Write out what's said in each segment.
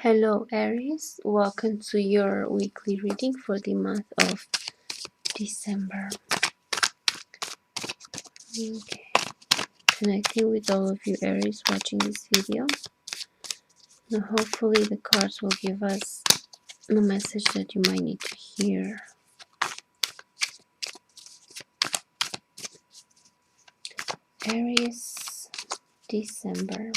Hello Aries, welcome to your weekly reading for the month of December. Okay, connecting with all of you Aries watching this video. Now hopefully the cards will give us the message that you might need to hear. Aries, December.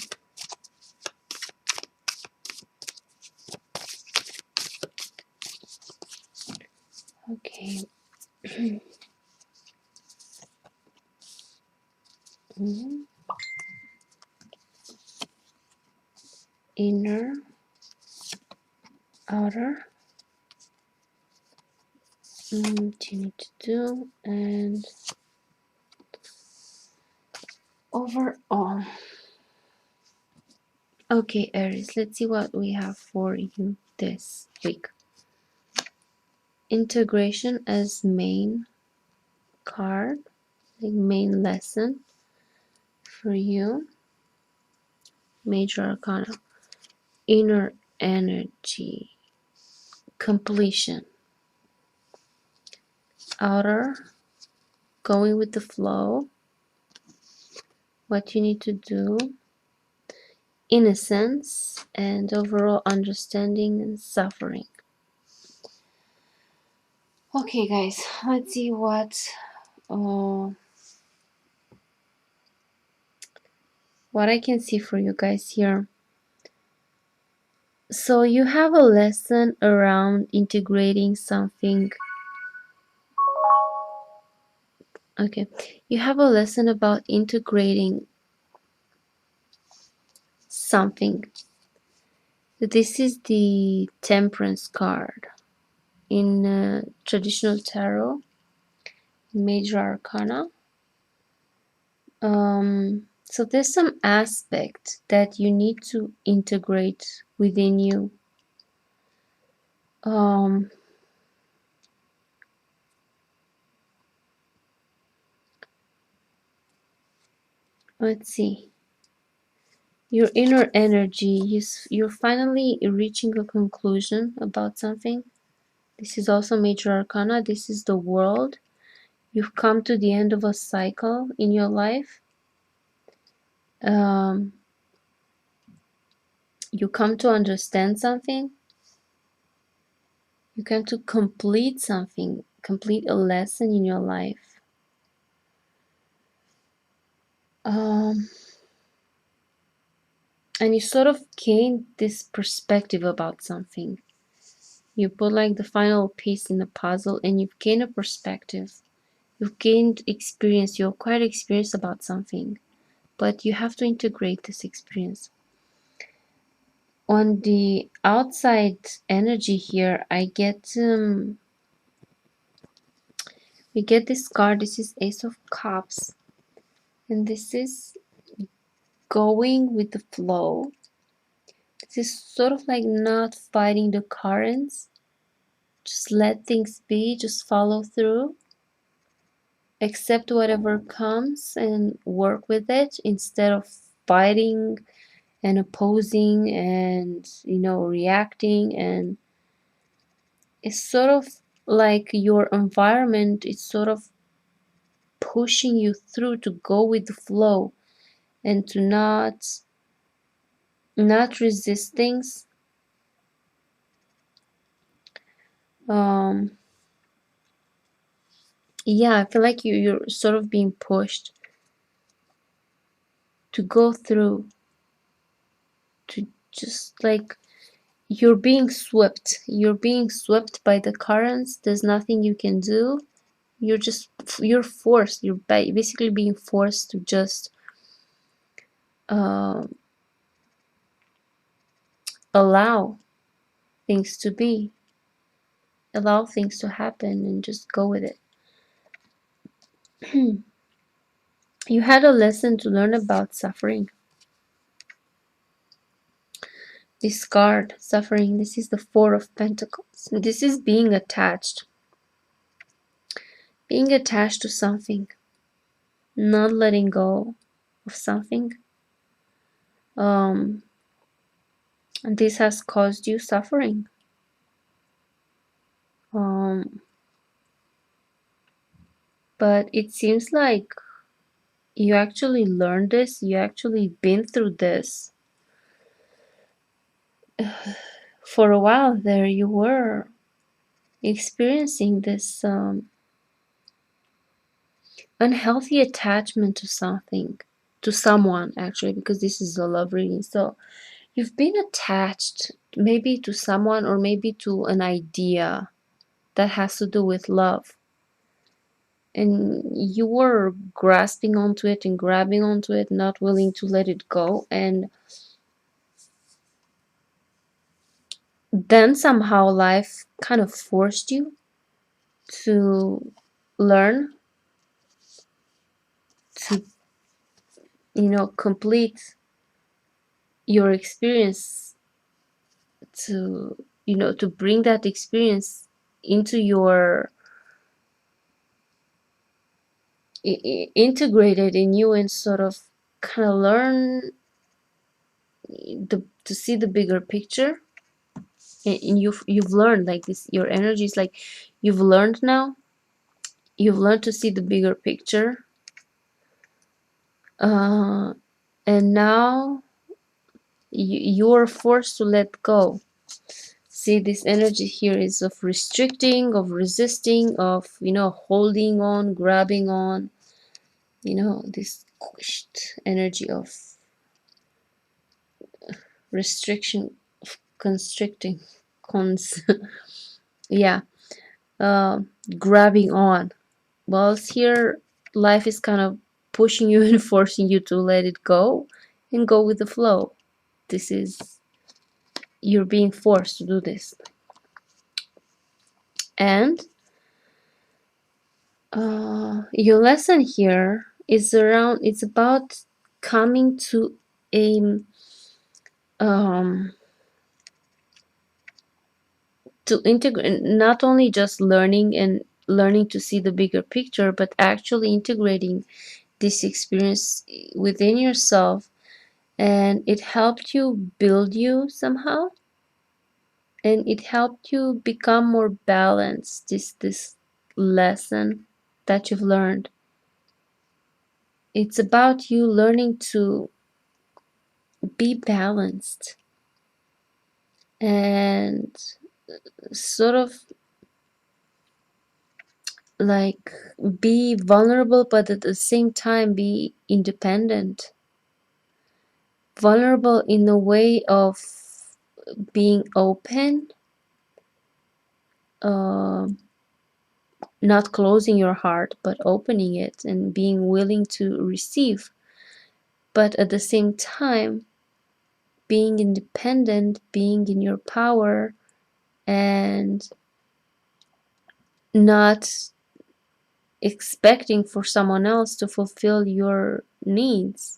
Okay. Inner, outer, what you need to do, and overall. Okay, Aries, let's see what we have for you this week. Integration as main card, like main lesson for you. Major Arcana. Inner energy. Completion. Outer, going with the flow. What you need to do. Innocence and overall understanding and suffering. Okay guys, let's see what I can see for you guys here. So you have a lesson around integrating something. Okay, you have a lesson about integrating something. This is the Temperance card in traditional tarot, Major Arcana. So there's some aspect that you need to integrate within you. Let's see. Your inner energy, you're finally reaching a conclusion about something. This is also Major Arcana. This is the World. You've come to the end of a cycle in your life. You come to understand something. You come to complete something, complete a lesson in your life. And you sort of gain this perspective about something. You put like the final piece in the puzzle and you've gained a perspective. You've gained experience, you're quite experienced about something, but you have to integrate this experience. On the outside energy here, we get this card. This is Ace of Cups, and this is going with the flow. This is sort of like not fighting the currents. Just let things be, just follow through. Accept whatever comes and work with it instead of fighting and opposing and reacting. And it's sort of like your environment is sort of pushing you through to go with the flow and to not resist things. Yeah, I feel like you're sort of being pushed to go through, to just like you're being swept by the currents. There's nothing you can do. You're forced, you're basically being forced to just allow things to be, allow things to happen, and just go with it. You had a lesson to learn about suffering. This card, suffering, this is the Four of Pentacles. This is being attached to something, not letting go of something. And this has caused you suffering. Um, but it seems like you actually learned this, you actually been through this. For a while there, you were experiencing this unhealthy attachment to something, to someone actually, because this is a love reading. So you've been attached maybe to someone or maybe to an idea that has to do with love. And you were grasping onto it and grabbing onto it, not willing to let it go. And then somehow life kind of forced you to learn to, complete your experience, to, to bring that experience into your, integrated in you, and sort of kind of learn to see the bigger picture. And you've learned like this, your energy is like you've learned now, you've learned to see the bigger picture, uh, and now you're forced to let go. See, this energy here is of restricting, of resisting, of, holding on, grabbing on, this squished energy of restriction, of constricting, cons, yeah, uh, grabbing on. Whilst here, life is kind of pushing you and forcing you to let it go and go with the flow. This is, you're being forced to do this. And your lesson here is around, it's about coming to a, um, to integrate, not only just learning and learning to see the bigger picture, but actually integrating this experience within yourself. And it helped you build you somehow, and it helped you become more balanced. This lesson that you've learned, it's about you learning to be balanced and sort of like be vulnerable, but at the same time be independent. Vulnerable in a way of being open, uh, not closing your heart, but opening it and being willing to receive. But at the same time, being independent, being in your power, and not expecting for someone else to fulfill your needs.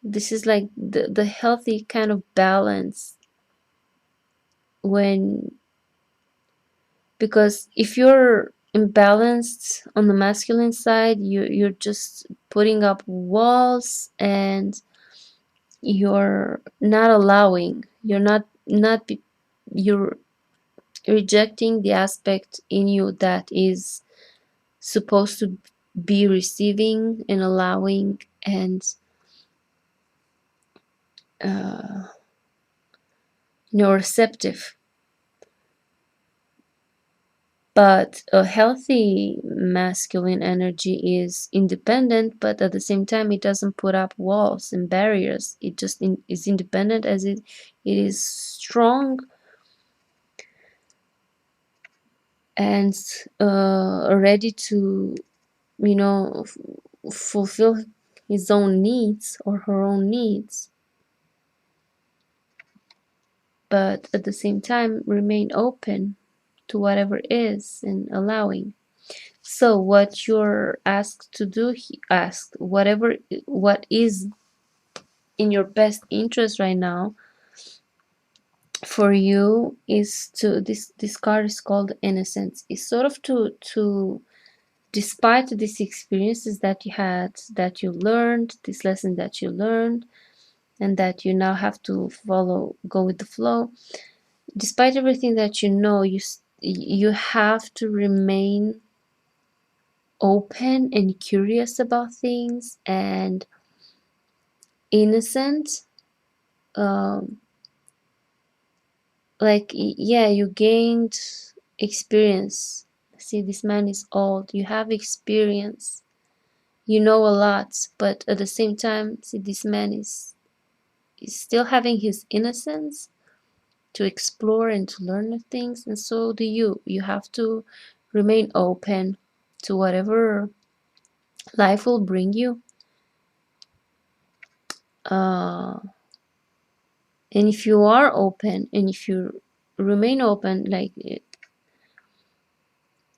This is like the healthy kind of balance. When, because if you're imbalanced on the masculine side, you're just putting up walls, and you're not allowing, you're rejecting the aspect in you that is supposed to be receiving and allowing and, uh, receptive. But a healthy masculine energy is independent, but at the same time, it doesn't put up walls and barriers. It just is independent, as it is strong and ready to, fulfill his own needs or her own needs, but at the same time remain open to whatever is and allowing. So what you're asked to do, asked whatever, what is in your best interest right now for you is to, this card is called innocence. It's sort of to despite these experiences that you had, that you learned, this lesson that you learned, and that you now have to go with the flow. Despite everything that you know, you have to remain open and curious about things and innocent. um, like, yeah, you gained experience. See, this man is old, you have experience, you know a lot, but at the same time, see, this man is still having his innocence to explore and to learn new things, and so do you. You have to remain open to whatever life will bring you. uh, and if you are open, and if you remain open, like,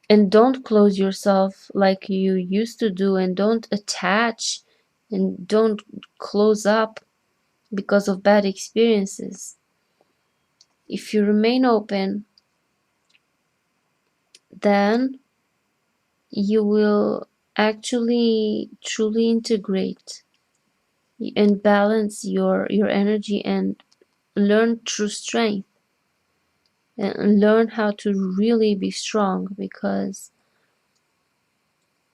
and don't close yourself like you used to do, and don't attach, and don't close up because of bad experiences. If you remain open, then you will actually truly integrate and balance your energy, and learn true strength, and learn how to really be strong, because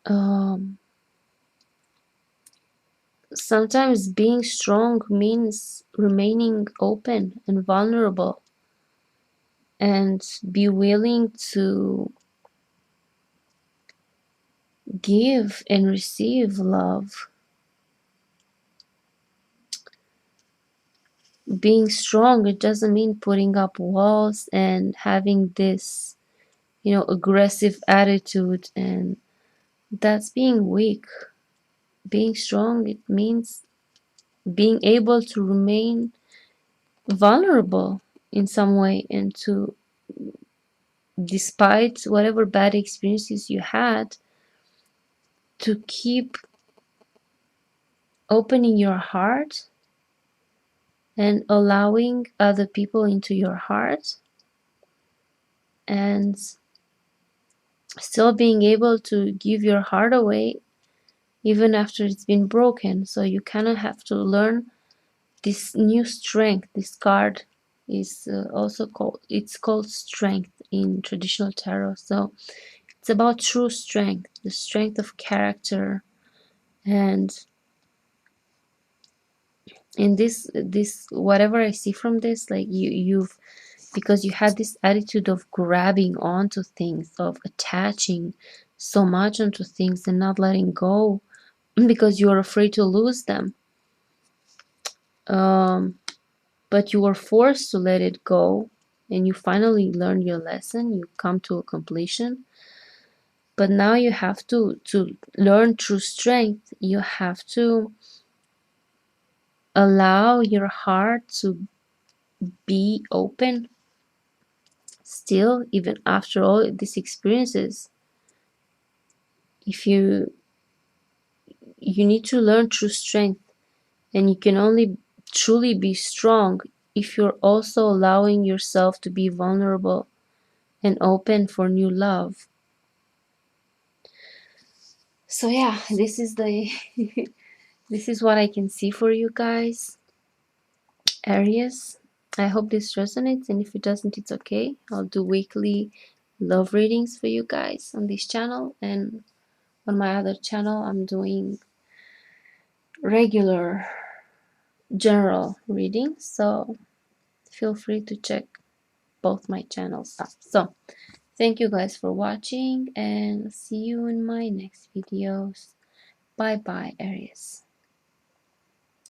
um, sometimes being strong means remaining open and vulnerable, and be willing to give and receive love. Being strong, it doesn't mean putting up walls and having this, aggressive attitude, and that's being weak. Being strong, it means being able to remain vulnerable in some way, and to, despite whatever bad experiences you had, to keep opening your heart and allowing other people into your heart, and still being able to give your heart away even after it's been broken. So you kind of have to learn this new strength. This card is also called strength in traditional tarot. So it's about true strength, the strength of character. And in this whatever I see from this, like, you've, because you had this attitude of grabbing onto things, of attaching so much onto things and not letting go, because you are afraid to lose them. But you were forced to let it go, and you finally learned your lesson, you come to a completion. But now you have to learn true strength. You have to allow your heart to be open still, even after all these experiences. If you need to learn true strength, and you can only truly be strong if you're also allowing yourself to be vulnerable and open for new love. So yeah, this is the this is what I can see for you guys, Aries. I hope this resonates, and if it doesn't, it's okay. I'll do weekly love readings for you guys on this channel, and on my other channel I'm doing regular general readings. So feel free to check both my channels out. So thank you guys for watching, and see you in my next videos. Bye bye, Aries.